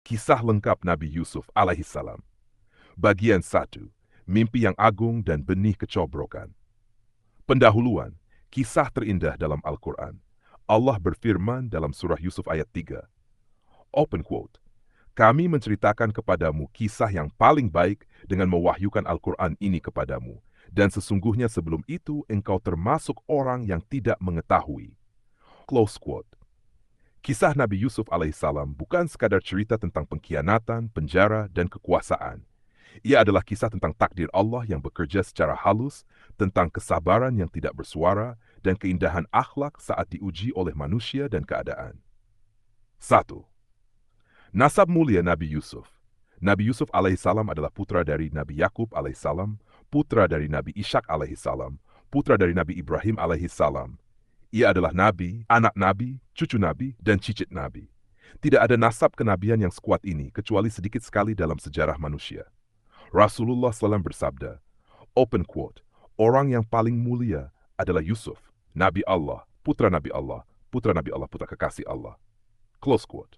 Kisah lengkap Nabi Yusuf alaihissalam. Bagian 1. Mimpi yang agung dan benih kecobrokan. Pendahuluan, kisah terindah dalam Al-Quran. Allah berfirman dalam surah Yusuf ayat 3. Open quote. Kami menceritakan kepadamu kisah yang paling baik dengan mewahyukan Al-Quran ini kepadamu. Dan sesungguhnya sebelum itu engkau termasuk orang yang tidak mengetahui. Close quote. Kisah Nabi Yusuf alaihissalam bukan sekadar cerita tentang pengkhianatan, penjara, dan kekuasaan. Ia adalah kisah tentang takdir Allah yang bekerja secara halus, tentang kesabaran yang tidak bersuara, dan keindahan akhlak saat diuji oleh manusia dan keadaan. 1. Nasab mulia Nabi Yusuf. Nabi Yusuf alaihissalam adalah putra dari Nabi Yakub alaihissalam, putra dari Nabi Ishak alaihissalam, putra dari Nabi Ibrahim alaihissalam. Ia adalah nabi, anak nabi, cucu nabi, dan cicit nabi. Tidak ada nasab kenabian yang sekuat ini kecuali sedikit sekali dalam sejarah manusia. Rasulullah SAW bersabda, open quote, orang yang paling mulia adalah Yusuf, Nabi Allah, putra Nabi Allah, putra Nabi Allah, putra kekasih Allah. Close quote.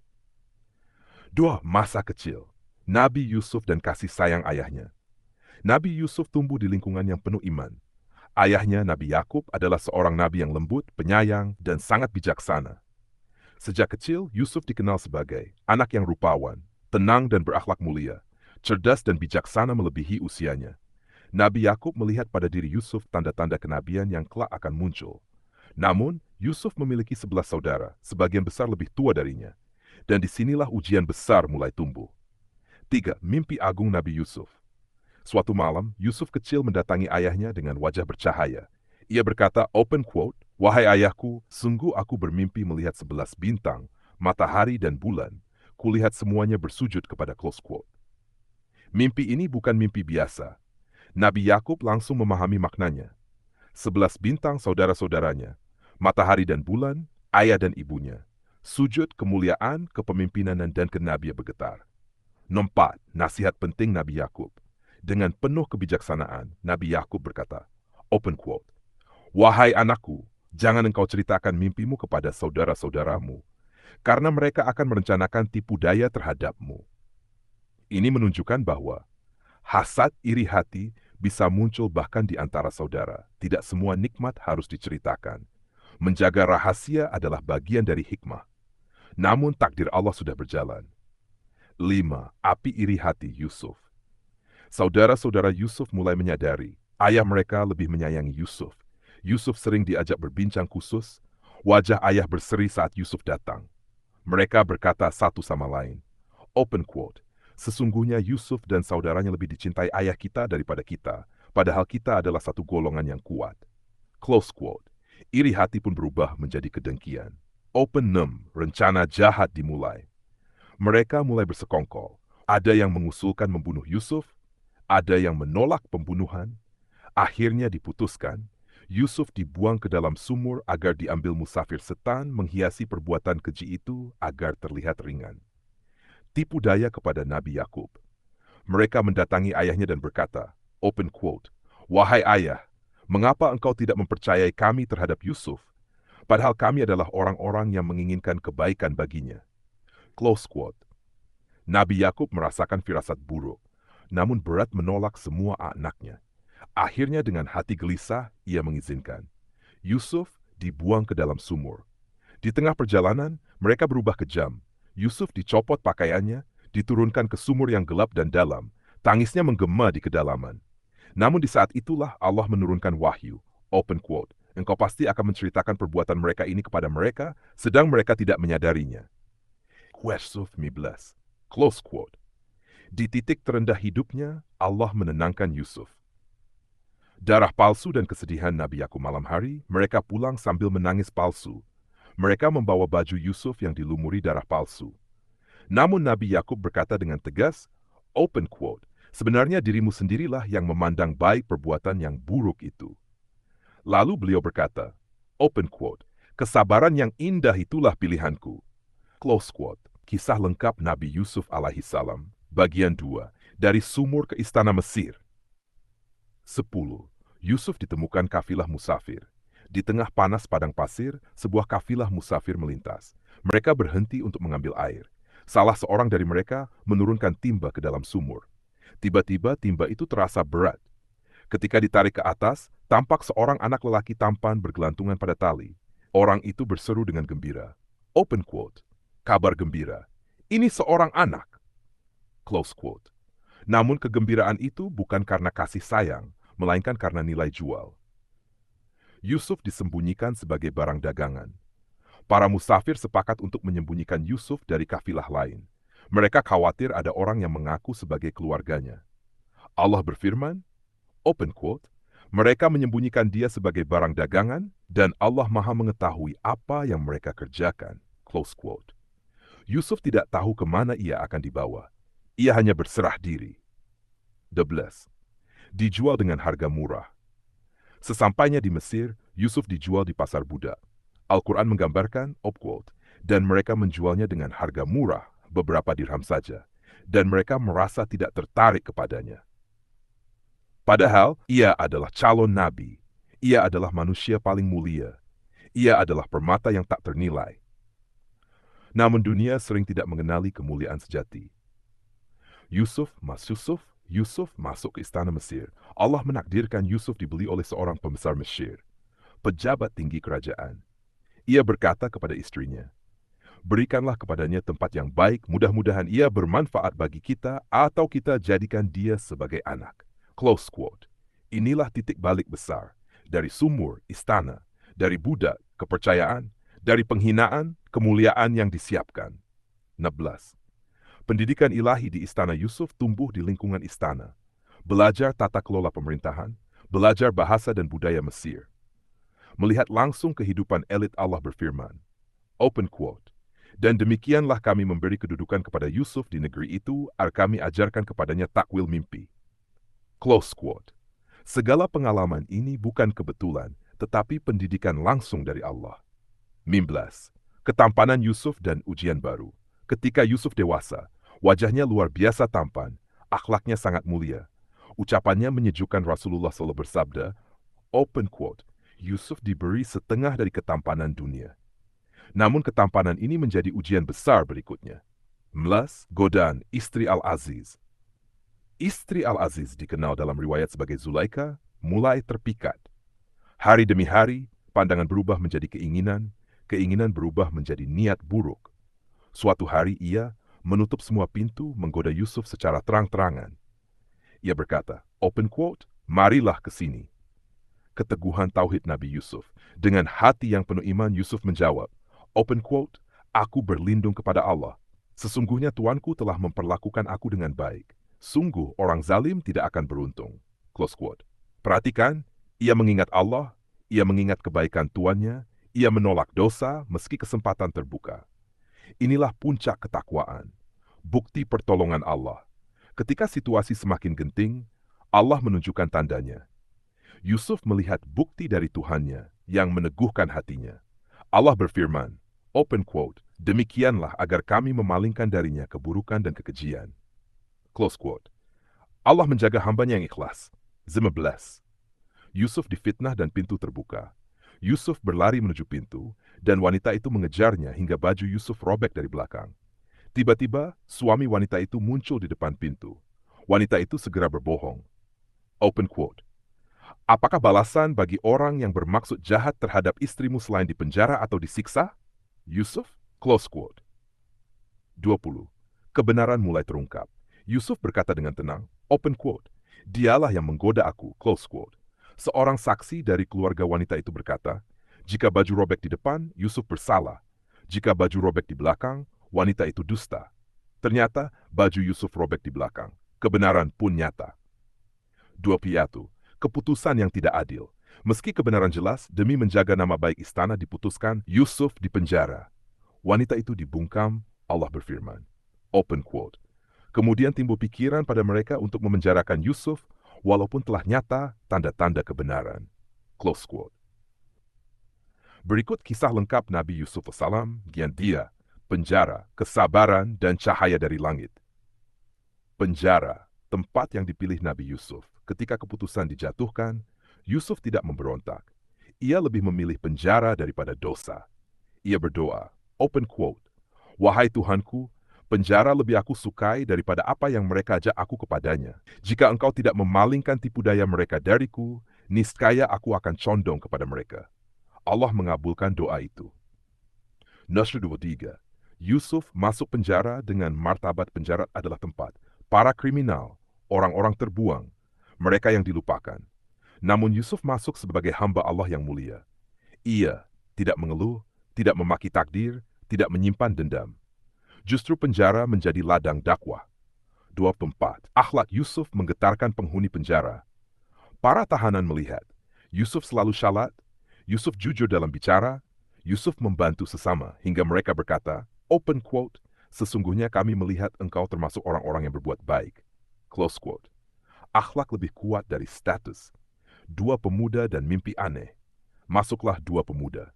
2. Masa kecil. Nabi Yusuf dan kasih sayang ayahnya. Nabi Yusuf tumbuh di lingkungan yang penuh iman. Ayahnya, Nabi Yakub, adalah seorang nabi yang lembut, penyayang, dan sangat bijaksana. Sejak kecil, Yusuf dikenal sebagai anak yang rupawan, tenang dan berakhlak mulia, cerdas dan bijaksana melebihi usianya. Nabi Yakub melihat pada diri Yusuf tanda-tanda kenabian yang kelak akan muncul. Namun, Yusuf memiliki 11 saudara, sebagian besar lebih tua darinya. Dan disinilah ujian besar mulai tumbuh. 3. Mimpi agung Nabi Yusuf. Suatu malam, Yusuf kecil mendatangi ayahnya dengan wajah bercahaya. Ia berkata, open quote, wahai ayahku, sungguh aku bermimpi melihat 11 bintang, matahari dan bulan. Kulihat semuanya bersujud kepada close quote. Mimpi ini bukan mimpi biasa. Nabi Yakub langsung memahami maknanya. 11 bintang saudara-saudaranya, matahari dan bulan, ayah dan ibunya. Sujud, kemuliaan, kepemimpinan dan kenabian bergetar. 4. Nasihat penting Nabi Yakub. Dengan penuh kebijaksanaan, Nabi Yakub berkata, open quote, wahai anakku, jangan engkau ceritakan mimpimu kepada saudara-saudaramu, karena mereka akan merencanakan tipu daya terhadapmu. Ini menunjukkan bahwa hasad iri hati bisa muncul bahkan di antara saudara. Tidak semua nikmat harus diceritakan. Menjaga rahasia adalah bagian dari hikmah. Namun takdir Allah sudah berjalan. 5. Api iri hati Yusuf. Saudara-saudara Yusuf mulai menyadari, ayah mereka lebih menyayangi Yusuf. Yusuf sering diajak berbincang khusus, wajah ayah berseri saat Yusuf datang. Mereka berkata satu sama lain, open quote, sesungguhnya Yusuf dan saudaranya lebih dicintai ayah kita daripada kita, padahal kita adalah satu golongan yang kuat. Close quote. Iri hati pun berubah menjadi kedengkian. Open 6. Rencana jahat dimulai. Mereka mulai bersekongkol. Ada yang mengusulkan membunuh Yusuf, ada yang menolak pembunuhan. Akhirnya diputuskan, Yusuf dibuang ke dalam sumur agar diambil musafir setan menghiasi perbuatan keji itu agar terlihat ringan. Tipu daya kepada Nabi Yakub. Mereka mendatangi ayahnya dan berkata, open quote, wahai ayah, mengapa engkau tidak mempercayai kami terhadap Yusuf, padahal kami adalah orang-orang yang menginginkan kebaikan baginya. Close quote. Nabi Yakub merasakan firasat buruk, namun berat menolak semua anaknya. Akhirnya dengan hati gelisah, ia mengizinkan. Yusuf dibuang ke dalam sumur. Di tengah perjalanan, mereka berubah kejam. Yusuf dicopot pakaiannya, diturunkan ke sumur yang gelap dan dalam. Tangisnya menggema di kedalaman. Namun di saat itulah Allah menurunkan wahyu. Open quote. Engkau pasti akan menceritakan perbuatan mereka ini kepada mereka, sedang mereka tidak menyadarinya. Yusuf 15. Close quote. Di titik terendah hidupnya, Allah menenangkan Yusuf. Darah palsu dan kesedihan Nabi Yakub malam hari, mereka pulang sambil menangis palsu. Mereka membawa baju Yusuf yang dilumuri darah palsu. Namun Nabi Yakub berkata dengan tegas, open quote, sebenarnya dirimu sendirilah yang memandang baik perbuatan yang buruk itu. Lalu beliau berkata, open quote, kesabaran yang indah itulah pilihanku. Close quote. Kisah lengkap Nabi Yusuf alaihissalam, bagian 2, dari sumur ke istana Mesir. 10. Yusuf ditemukan kafilah musafir. Di tengah panas padang pasir, sebuah kafilah musafir melintas. Mereka berhenti untuk mengambil air. Salah seorang dari mereka menurunkan timba ke dalam sumur. Tiba-tiba timba itu terasa berat. Ketika ditarik ke atas, tampak seorang anak lelaki tampan bergelantungan pada tali. Orang itu berseru dengan gembira. Open quote. Kabar gembira. Ini seorang anak. Close quote. Namun kegembiraan itu bukan karena kasih sayang, melainkan karena nilai jual. Yusuf disembunyikan sebagai barang dagangan. Para musafir sepakat untuk menyembunyikan Yusuf dari kafilah lain. Mereka khawatir ada orang yang mengaku sebagai keluarganya. Allah berfirman, open quote, mereka menyembunyikan dia sebagai barang dagangan dan Allah Maha mengetahui apa yang mereka kerjakan. Close quote. Yusuf tidak tahu kemana ia akan dibawa. Ia hanya berserah diri. 12. Dijual dengan harga murah. Sesampainya di Mesir, Yusuf dijual di pasar budak. Al-Quran menggambarkan, quote, dan mereka menjualnya dengan harga murah, beberapa dirham saja, dan mereka merasa tidak tertarik kepadanya. Padahal, ia adalah calon nabi. Ia adalah manusia paling mulia. Ia adalah permata yang tak ternilai. Namun dunia sering tidak mengenali kemuliaan sejati. Yusuf masuk ke istana Mesir. Allah menakdirkan Yusuf dibeli oleh seorang pembesar Mesir, pejabat tinggi kerajaan. Ia berkata kepada istrinya, berikanlah kepadanya tempat yang baik, mudah-mudahan ia bermanfaat bagi kita atau kita jadikan dia sebagai anak. Close quote. Inilah titik balik besar. Dari sumur, istana, dari budak, kepercayaan, dari penghinaan, kemuliaan yang disiapkan. 16. Pendidikan ilahi di istana Yusuf tumbuh di lingkungan istana. Belajar tata kelola pemerintahan, belajar bahasa dan budaya Mesir. Melihat langsung kehidupan elit, Allah berfirman, open quote, dan demikianlah kami memberi kedudukan kepada Yusuf di negeri itu, agar kami ajarkan kepadanya takwil mimpi. Close quote. Segala pengalaman ini bukan kebetulan, tetapi pendidikan langsung dari Allah. 19. Ketampanan Yusuf dan ujian baru. Ketika Yusuf dewasa, wajahnya luar biasa tampan, akhlaknya sangat mulia. Ucapannya menyejukkan. Rasulullah SAW bersabda, open quote, Yusuf diberi setengah dari ketampanan dunia. Namun ketampanan ini menjadi ujian besar berikutnya. 11. Godaan istri Al-Aziz. Istri Al-Aziz dikenal dalam riwayat sebagai Zulaika, mulai terpikat. Hari demi hari, pandangan berubah menjadi keinginan, keinginan berubah menjadi niat buruk. Suatu hari ia menutup semua pintu menggoda Yusuf secara terang-terangan. Ia berkata, open quote, marilah ke sini. Keteguhan tauhid Nabi Yusuf. Dengan hati yang penuh iman, Yusuf menjawab, open quote, aku berlindung kepada Allah. Sesungguhnya Tuanku telah memperlakukan aku dengan baik. Sungguh orang zalim tidak akan beruntung. Close quote. Perhatikan, ia mengingat Allah, ia mengingat kebaikan tuannya, ia menolak dosa meski kesempatan terbuka. Inilah puncak ketakwaan, bukti pertolongan Allah. Ketika situasi semakin genting, Allah menunjukkan tandanya. Yusuf melihat bukti dari Tuhannya yang meneguhkan hatinya. Allah berfirman, open quote, demikianlah agar kami memalingkan darinya keburukan dan kekejian. Close quote. Allah menjaga hambanya yang ikhlas. 15. Yusuf difitnah dan pintu terbuka. Yusuf berlari menuju pintu, dan wanita itu mengejarnya hingga baju Yusuf robek dari belakang. Tiba-tiba, suami wanita itu muncul di depan pintu. Wanita itu segera berbohong. Open quote. Apakah balasan bagi orang yang bermaksud jahat terhadap istrimu selain dipenjara atau disiksa? Yusuf, close quote. 20. Kebenaran mulai terungkap. Yusuf berkata dengan tenang, open quote, dialah yang menggoda aku, close quote. Seorang saksi dari keluarga wanita itu berkata, jika baju robek di depan, Yusuf bersalah. Jika baju robek di belakang, wanita itu dusta. Ternyata baju Yusuf robek di belakang. Kebenaran pun nyata. 21. Keputusan yang tidak adil. Meski kebenaran jelas, demi menjaga nama baik istana diputuskan Yusuf dipenjara. Wanita itu dibungkam, Allah berfirman. Open quote. Kemudian timbul pikiran pada mereka untuk memenjarakan Yusuf, walaupun telah nyata tanda-tanda kebenaran. Close quote. Berikut kisah lengkap Nabi Yusuf Salam, Giantia, penjara, kesabaran, dan cahaya dari langit. Penjara, tempat yang dipilih Nabi Yusuf. Ketika keputusan dijatuhkan, Yusuf tidak memberontak. Ia lebih memilih penjara daripada dosa. Ia berdoa, open quote, wahai Tuhanku, Penjara lebih aku sukai daripada apa yang mereka ajak aku kepadanya. Jika engkau tidak memalingkan tipu daya mereka dariku, niscaya aku akan condong kepada mereka. Allah mengabulkan doa itu. Nasr 23. Yusuf masuk penjara dengan martabat penjara adalah tempat para kriminal, orang-orang terbuang, mereka yang dilupakan. Namun Yusuf masuk sebagai hamba Allah yang mulia. Ia tidak mengeluh, tidak memaki takdir, tidak menyimpan dendam. Justru penjara menjadi ladang dakwah. 24. Akhlak Yusuf menggetarkan penghuni penjara. Para tahanan melihat, Yusuf selalu syalat, Yusuf jujur dalam bicara, Yusuf membantu sesama hingga mereka berkata, open quote, sesungguhnya kami melihat engkau termasuk orang-orang yang berbuat baik. Close quote. Akhlak lebih kuat dari status. Dua pemuda dan mimpi aneh. Masuklah dua pemuda.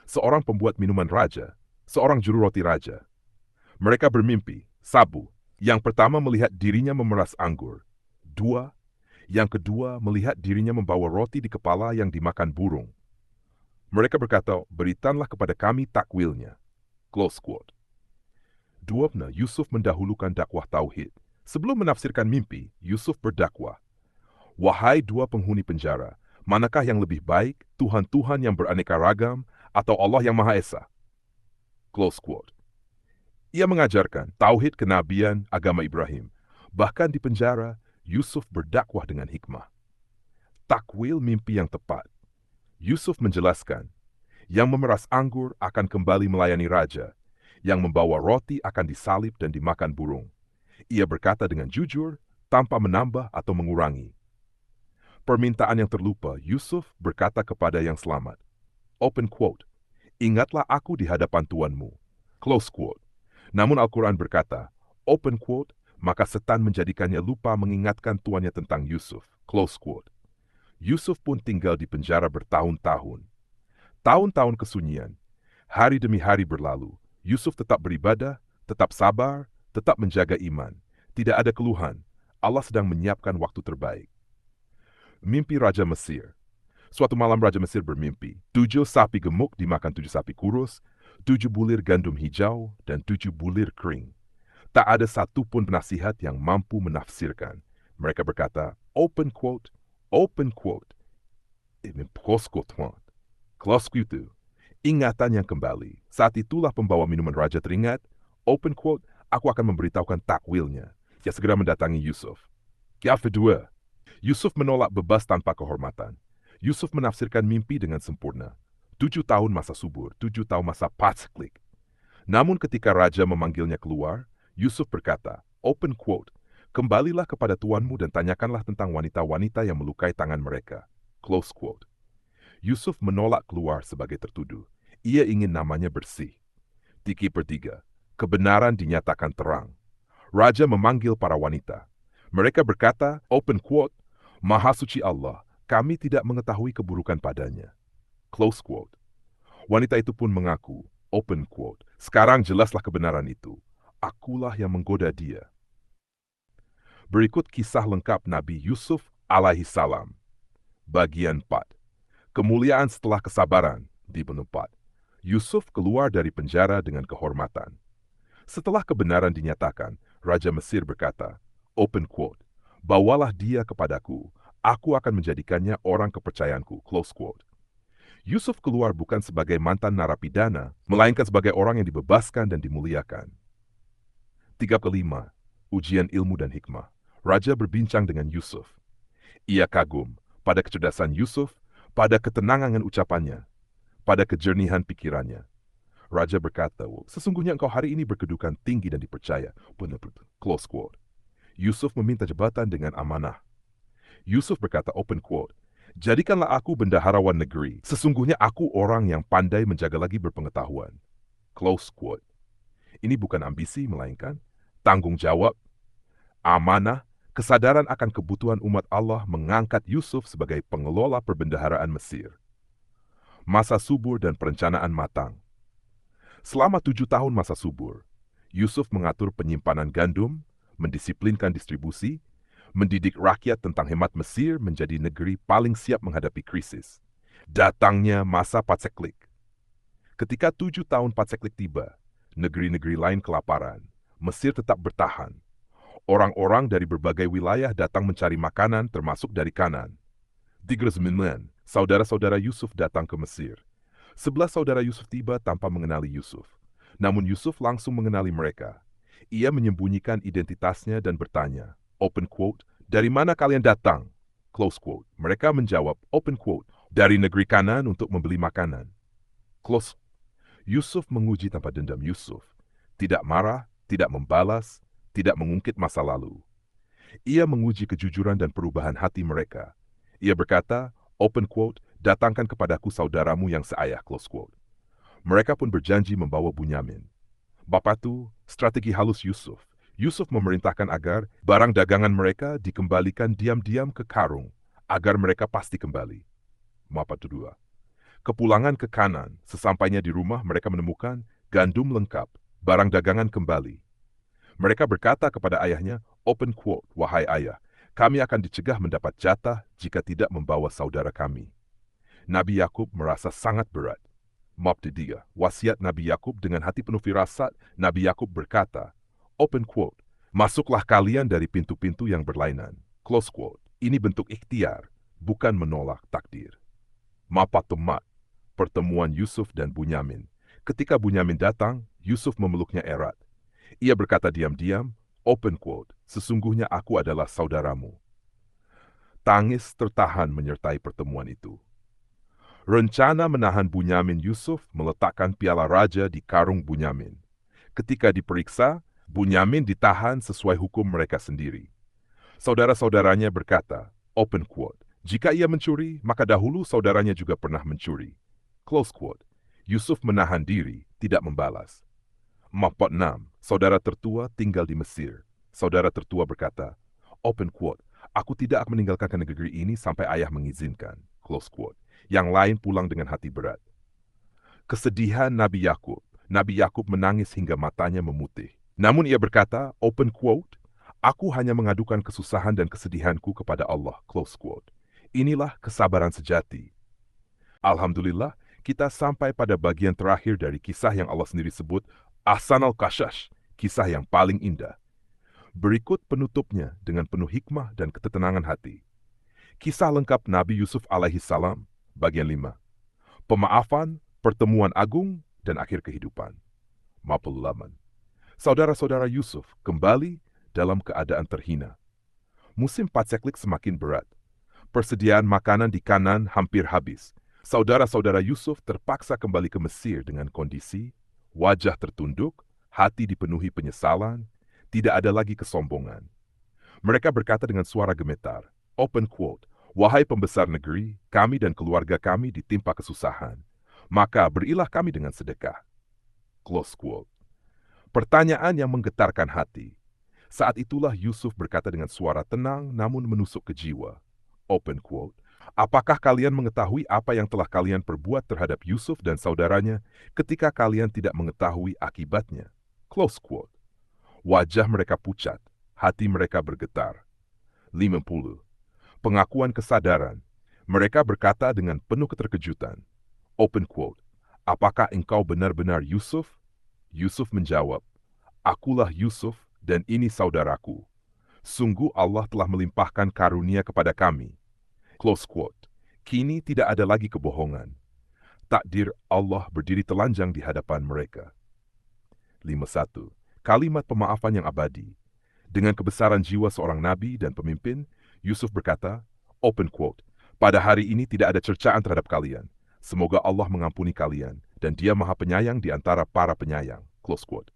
Seorang pembuat minuman raja, seorang juru roti raja. Mereka bermimpi, sabu. Yang pertama melihat dirinya memeras anggur. Dua, yang kedua melihat dirinya membawa roti di kepala yang dimakan burung. Mereka berkata, berikanlah kepada kami takwilnya. Close quote. Duapna Yusuf mendahulukan dakwah tauhid. Sebelum menafsirkan mimpi, Yusuf berdakwah. Wahai dua penghuni penjara, manakah yang lebih baik, Tuhan-Tuhan yang beraneka ragam, atau Allah yang Maha Esa? Close quote. Ia mengajarkan tauhid kenabian agama Ibrahim. Bahkan di penjara, Yusuf berdakwah dengan hikmah. Takwil mimpi yang tepat. Yusuf menjelaskan, yang memeras anggur akan kembali melayani raja, yang membawa roti akan disalib dan dimakan burung. Ia berkata dengan jujur, tanpa menambah atau mengurangi. Permintaan yang terlupa, Yusuf berkata kepada yang selamat. Open quote, ingatlah aku di hadapan Tuanmu. Close quote. Namun Al-Quran berkata, open quote, maka setan menjadikannya lupa mengingatkan tuannya tentang Yusuf. Close quote. Yusuf pun tinggal di penjara bertahun-tahun. Tahun-tahun kesunyian. Hari demi hari berlalu. Yusuf tetap beribadah, tetap sabar, tetap menjaga iman. Tidak ada keluhan. Allah sedang menyiapkan waktu terbaik. Mimpi Raja Mesir. Suatu malam Raja Mesir bermimpi. 7 sapi gemuk dimakan 7 sapi kurus, 7 bulir gandum hijau, dan 7 bulir kering. Tak ada satupun penasihat yang mampu menafsirkan. Mereka berkata, open quote, ini close quote, close quote, ingatan yang kembali. Saat itulah pembawa minuman raja teringat, open quote, aku akan memberitahukan takwilnya. Ia segera mendatangi Yusuf. Yang kedua, Yusuf menolak bebas tanpa kehormatan. Yusuf menafsirkan mimpi dengan sempurna. 7 tahun masa subur, 7 tahun masa paceklik. Namun ketika raja memanggilnya keluar, Yusuf berkata, open quote, kembalilah kepada tuanmu dan tanyakanlah tentang wanita-wanita yang melukai tangan mereka. Close quote. Yusuf menolak keluar sebagai tertuduh. Ia ingin namanya bersih. 3/3. Kebenaran dinyatakan terang. Raja memanggil para wanita. Mereka berkata, open quote, Maha suci Allah, kami tidak mengetahui keburukan padanya. Close quote. Wanita itu pun mengaku, open quote, sekarang jelaslah kebenaran itu. Akulah yang menggoda dia. Berikut kisah lengkap Nabi Yusuf alaihi salam. Bagian 4. Kemuliaan setelah kesabaran di bab 4. Yusuf keluar dari penjara dengan kehormatan. Setelah kebenaran dinyatakan, Raja Mesir berkata, open quote, bawalah dia kepadaku, aku akan menjadikannya orang kepercayaanku, close quote. Yusuf keluar bukan sebagai mantan narapidana, melainkan sebagai orang yang dibebaskan dan dimuliakan. 3/5. Ujian ilmu dan hikmah. Raja berbincang dengan Yusuf. Ia kagum pada kecerdasan Yusuf, pada ketenangan ucapannya, pada kejernihan pikirannya. Raja berkata, sesungguhnya engkau hari ini berkedudukan tinggi dan dipercaya. Close quote. Yusuf meminta jabatan dengan amanah. Yusuf berkata, open quote, jadikanlah aku bendaharawan negeri. Sesungguhnya aku orang yang pandai menjaga lagi berpengetahuan. Close quote. Ini bukan ambisi, melainkan tanggung jawab, amanah, kesadaran akan kebutuhan umat Allah mengangkat Yusuf sebagai pengelola perbendaharaan Mesir. Masa subur dan perencanaan matang. Selama 7 tahun masa subur, Yusuf mengatur penyimpanan gandum, mendisiplinkan distribusi, mendidik rakyat tentang hemat Mesir menjadi negeri paling siap menghadapi krisis. Datangnya masa paceklik. Ketika 7 tahun paceklik tiba, negeri-negeri lain kelaparan. Mesir tetap bertahan. Orang-orang dari berbagai wilayah datang mencari makanan termasuk dari Kanan. 39. Saudara-saudara Yusuf datang ke Mesir. 11 saudara Yusuf tiba tanpa mengenali Yusuf. Namun Yusuf langsung mengenali mereka. Ia menyembunyikan identitasnya dan bertanya, open quote, "Dari mana kalian datang?" Close quote. Mereka menjawab, open quote, "Dari negeri Kanan untuk membeli makanan." Close. Yusuf menguji tanpa dendam Yusuf. Tidak marah, tidak membalas, tidak mengungkit masa lalu. Ia menguji kejujuran dan perubahan hati mereka. Ia berkata, open quote, "Datangkan kepadaku saudaramu yang seayah," close quote. Mereka pun berjanji membawa Bunyamin. Bapatu, strategi halus Yusuf. Yusuf memerintahkan agar barang dagangan mereka dikembalikan diam-diam ke karung, agar mereka pasti kembali. Mapatu 2. Kepulangan ke Kanan, sesampainya di rumah mereka menemukan gandum lengkap, barang dagangan kembali. Mereka berkata kepada ayahnya, open quote, "Wahai ayah, kami akan dicegah mendapat jatah jika tidak membawa saudara kami." Nabi Yakub merasa sangat berat. Maptu 3. Wasiat Nabi Yakub dengan hati penuh firasat, Nabi Yakub berkata, open quote, "Masuklah kalian dari pintu-pintu yang berlainan." Close quote. Ini bentuk ikhtiar, bukan menolak takdir. Mapatu 4. Pertemuan Yusuf dan Bunyamin. Ketika Bunyamin datang, Yusuf memeluknya erat. Ia berkata diam-diam, open quote, "Sesungguhnya aku adalah saudaramu." Tangis tertahan menyertai pertemuan itu. Rencana menahan Bunyamin, Yusuf meletakkan piala raja di karung Bunyamin. Ketika diperiksa, Bunyamin ditahan sesuai hukum mereka sendiri. Saudara-saudaranya berkata, open quote, "Jika ia mencuri, maka dahulu saudaranya juga pernah mencuri." Close quote. Yusuf menahan diri, tidak membalas. 46. Saudara tertua tinggal di Mesir. Saudara tertua berkata, open quote, "Aku tidak akan meninggalkan negeri ini sampai ayah mengizinkan." Close quote. Yang lain pulang dengan hati berat. Kesedihan Nabi Yakub. Nabi Yakub menangis hingga matanya memutih. Namun ia berkata, open quote, "Aku hanya mengadukan kesusahan dan kesedihanku kepada Allah." Close quote. Inilah kesabaran sejati. Alhamdulillah, kita sampai pada bagian terakhir dari kisah yang Allah sendiri sebut Ahsanul Qasas, kisah yang paling indah. Berikut penutupnya dengan penuh hikmah dan ketenangan hati. Kisah lengkap Nabi Yusuf alaihi salam, bagian 5. Pemaafan, pertemuan agung, dan akhir kehidupan. Mapul laman. Saudara-saudara Yusuf kembali dalam keadaan terhina. Musim paceklik semakin berat. Persediaan makanan di Kanan hampir habis. Saudara-saudara Yusuf terpaksa kembali ke Mesir dengan kondisi wajah tertunduk, hati dipenuhi penyesalan, tidak ada lagi kesombongan. Mereka berkata dengan suara gemetar, open quote, "Wahai pembesar negeri, kami dan keluarga kami ditimpa kesusahan. Maka berilah kami dengan sedekah." Close quote. Pertanyaan yang menggetarkan hati. Saat itulah Yusuf berkata dengan suara tenang namun menusuk ke jiwa. Open quote. "Apakah kalian mengetahui apa yang telah kalian perbuat terhadap Yusuf dan saudaranya ketika kalian tidak mengetahui akibatnya?" Close quote. Wajah mereka pucat, hati mereka bergetar. 50. Pengakuan kesadaran. Mereka berkata dengan penuh keterkejutan. Open quote. "Apakah engkau benar-benar Yusuf?" Yusuf menjawab, "Akulah Yusuf dan ini saudaraku. Sungguh Allah telah melimpahkan karunia kepada kami." Close quote. Kini tidak ada lagi kebohongan. Takdir Allah berdiri telanjang di hadapan mereka. 51. Kalimat pemaafan yang abadi. Dengan kebesaran jiwa seorang nabi dan pemimpin, Yusuf berkata, open quote, "Pada hari ini tidak ada cercaan terhadap kalian. Semoga Allah mengampuni kalian, dan Dia Maha Penyayang di antara para penyayang." Close quote.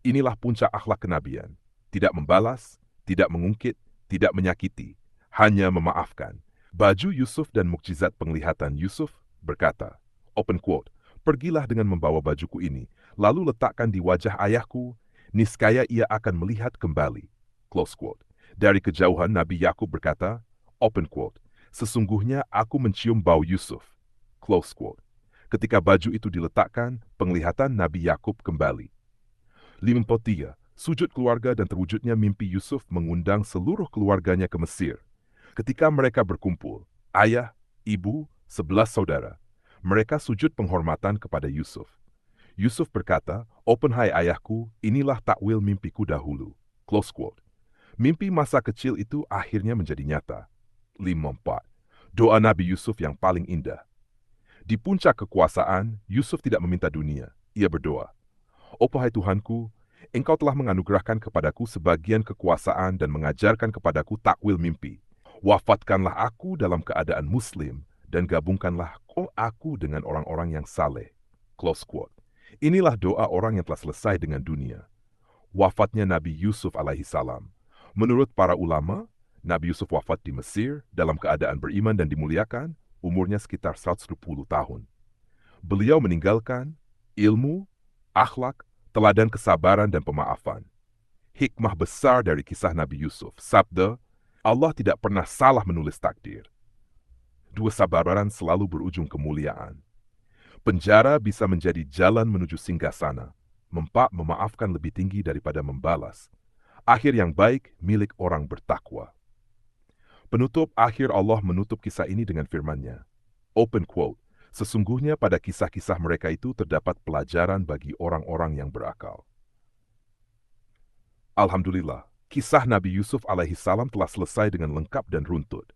Inilah puncak akhlak kenabian. Tidak membalas, tidak mengungkit, tidak menyakiti, hanya memaafkan. Baju Yusuf dan mukjizat penglihatan Yusuf berkata, open quote, "Pergilah dengan membawa bajuku ini, lalu letakkan di wajah ayahku, niscaya ia akan melihat kembali." Close quote. Dari kejauhan Nabi Yakub berkata, open quote, "Sesungguhnya aku mencium bau Yusuf." Close quote. Ketika baju itu diletakkan, penglihatan Nabi Yakub kembali. 53. Sujud keluarga dan terwujudnya mimpi Yusuf mengundang seluruh keluarganya ke Mesir. Ketika mereka berkumpul, ayah, ibu, 11 saudara, mereka sujud penghormatan kepada Yusuf. Yusuf berkata, "Open hai ayahku, inilah takwil mimpiku dahulu." Close quote. Mimpi masa kecil itu akhirnya menjadi nyata. 54. Doa Nabi Yusuf yang paling indah. Di puncak kekuasaan, Yusuf tidak meminta dunia. Ia berdoa, "Oh hai Tuhanku, Engkau telah menganugerahkan kepadaku sebagian kekuasaan dan mengajarkan kepadaku takwil mimpi. Wafatkanlah aku dalam keadaan muslim dan gabungkanlah aku dengan orang-orang yang saleh." Close quote. Inilah doa orang yang telah selesai dengan dunia. Wafatnya Nabi Yusuf alaihissalam. Menurut para ulama, Nabi Yusuf wafat di Mesir dalam keadaan beriman dan dimuliakan, umurnya sekitar 110 tahun. Beliau meninggalkan ilmu, akhlak, teladan kesabaran dan pemaafan. Hikmah besar dari kisah Nabi Yusuf, sabda, Allah tidak pernah salah menulis takdir. Dua sabaran selalu berujung kemuliaan. Penjara bisa menjadi jalan menuju singgasana. Memaafkan lebih tinggi daripada membalas. Akhir yang baik milik orang bertakwa. Penutup akhir Allah menutup kisah ini dengan firman-Nya. Open quote. Sesungguhnya pada kisah-kisah mereka itu terdapat pelajaran bagi orang-orang yang berakal. Alhamdulillah, kisah Nabi Yusuf alaihissalam telah selesai dengan lengkap dan runtut.